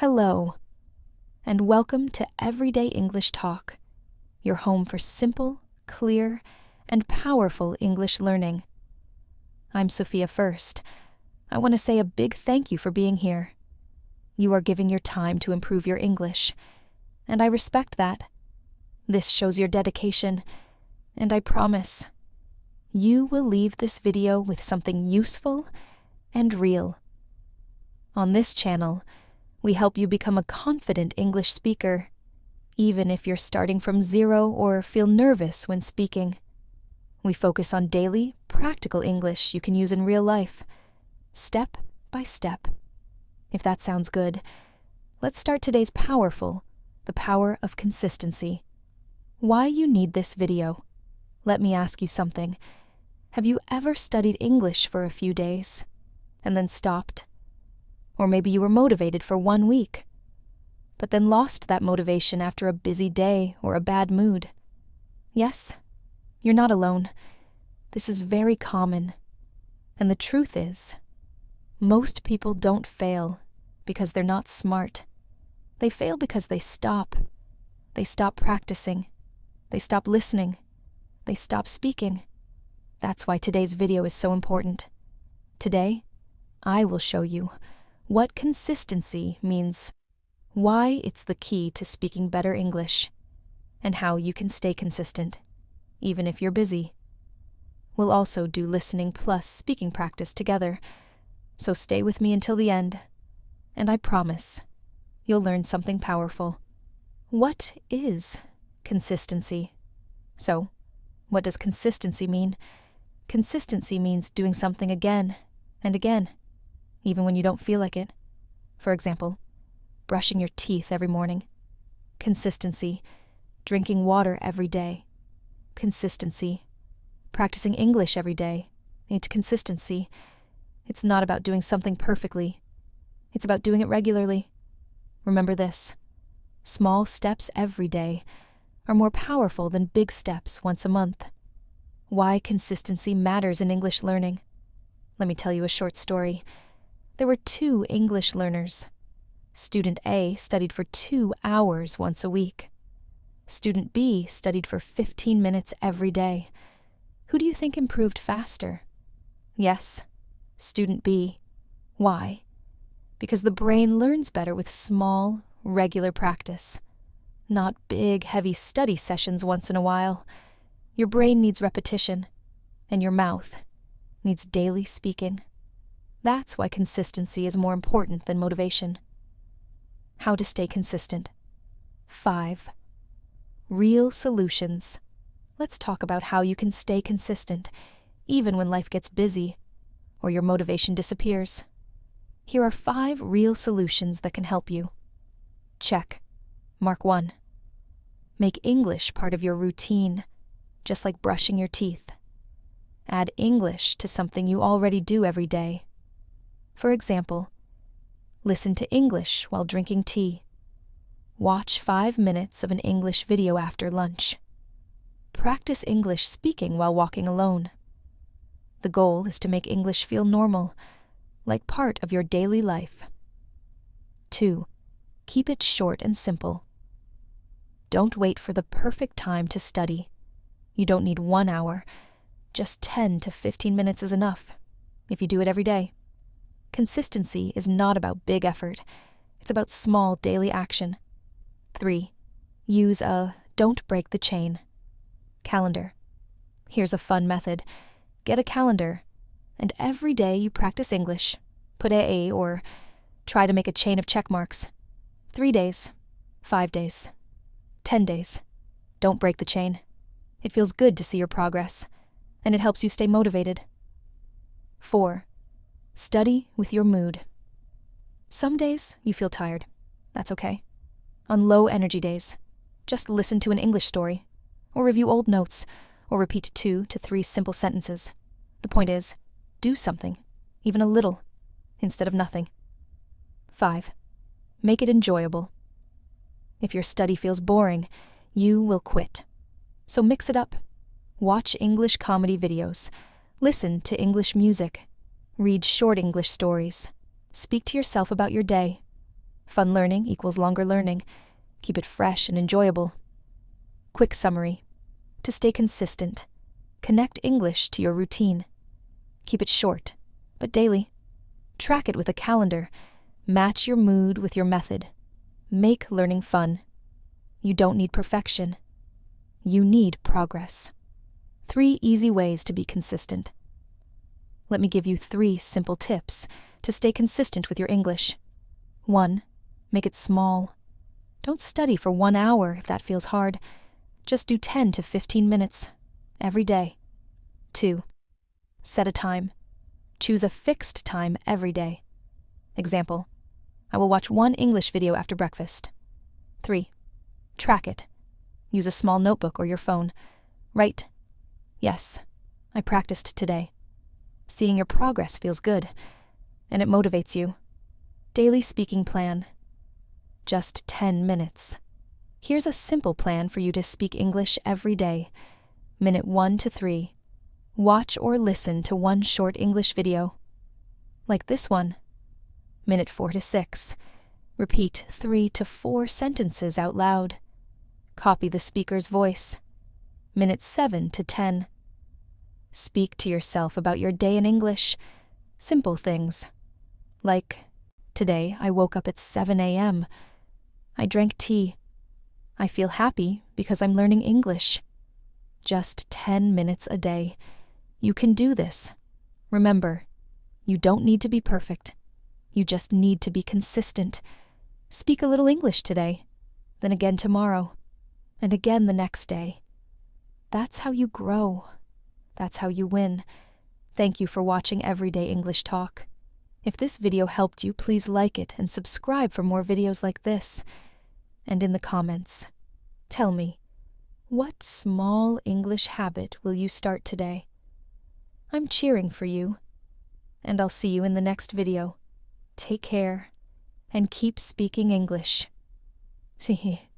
Hello, and welcome to Everyday English Talk, your home for simple, clear, and powerful English learning. I'm Sophia first. I want to say a big thank you for being here. You are giving your time to improve your English, and I respect that. This shows your dedication, and I promise, you will leave this video with something useful and real. On this channel, we help you become a confident English speaker, even if you're starting from zero or feel nervous when speaking. We focus on daily, practical English you can use in real life, step by step. If that sounds good, let's start today's powerful, the power of consistency. Why you need this video? Let me ask you something. Have you ever studied English for a few days and then stopped? Or maybe you were motivated for 1 week, but then lost that motivation after a busy day or a bad mood. Yes, you're not alone. This is very common. And the truth is, most people don't fail because they're not smart. They fail because they stop. They stop practicing. They stop listening. They stop speaking. That's why today's video is so important. Today, I will show you what consistency means, why it's the key to speaking better English, and how you can stay consistent, even if you're busy. We'll also do listening plus speaking practice together, so stay with me until the end, and I promise you'll learn something powerful. What is consistency? So, what does consistency mean? Consistency means doing something again and again, even when you don't feel like it. For example, brushing your teeth every morning. Consistency, drinking water every day. Consistency, practicing English every day. It's consistency. It's not about doing something perfectly. It's about doing it regularly. Remember this: small steps every day are more powerful than big steps once a month. Why consistency matters in English learning. Let me tell you a short story. There were 2 English learners. Student A studied for 2 hours once a week. Student B studied for 15 minutes every day. Who do you think improved faster? Yes, student B. Why? Because the brain learns better with small, regular practice, not big, heavy study sessions once in a while. Your brain needs repetition, and your mouth needs daily speaking. That's why consistency is more important than motivation. How to stay consistent. 5. Real solutions. Let's talk about how you can stay consistent, even when life gets busy or your motivation disappears. Here are 5 real solutions that can help you. Check. Mark 1. Make English part of your routine, just like brushing your teeth. Add English to something you already do every day. For example, listen to English while drinking tea. Watch 5 minutes of an English video after lunch. Practice English speaking while walking alone. The goal is to make English feel normal, like part of your daily life. 2. Keep it short and simple. Don't wait for the perfect time to study. You don't need 1 hour. Just 10 to 15 minutes is enough, if you do it every day. Consistency is not about big effort. It's about small daily action. 3. Use a don't break the chain calendar. Here's a fun method. Get a calendar, and every day you practice English, put A or try to make a chain of check marks. 3 days, 5 days, 10 days. Don't break the chain. It feels good to see your progress, and it helps you stay motivated. 4. Study with your mood. Some days you feel tired. That's okay. On low energy days, just listen to an English story, or review old notes, or repeat 2 to 3 simple sentences. The point is, do something, even a little, instead of nothing. 5. Make it enjoyable. If your study feels boring, you will quit. So mix it up. Watch English comedy videos. Listen to English music. Read short English stories. Speak to yourself about your day. Fun learning equals longer learning. Keep it fresh and enjoyable. Quick summary. To stay consistent, connect English to your routine. Keep it short, but daily. Track it with a calendar. Match your mood with your method. Make learning fun. You don't need perfection. You need progress. 3 easy ways to be consistent. Let me give you 3 simple tips to stay consistent with your English. 1. Make it small. Don't study for 1 hour if that feels hard. Just do 10 to 15 minutes every day. 2. Set a time. Choose a fixed time every day. Example, I will watch 1 English video after breakfast. 3. Track it. Use a small notebook or your phone. Write, "Yes, I practiced today." Seeing your progress feels good, and it motivates you. Daily speaking plan. Just 10 minutes. Here's a simple plan for you to speak English every day. Minute 1 to 3. Watch or listen to 1 short English video. Like this one. Minute 4 to 6. Repeat 3 to 4 sentences out loud. Copy the speaker's voice. Minute 7 to 10. Speak to yourself about your day in English. Simple things. Like, today I woke up at 7 a.m. I drank tea. I feel happy because I'm learning English. Just 10 minutes a day. You can do this. Remember, you don't need to be perfect. You just need to be consistent. Speak a little English today, then again tomorrow, and again the next day. That's how you grow. That's how you win. Thank you for watching Everyday English Talk. If this video helped you, please like it and subscribe for more videos like this. And in the comments, tell me, what small English habit will you start today? I'm cheering for you. And I'll see you in the next video. Take care and keep speaking English. See.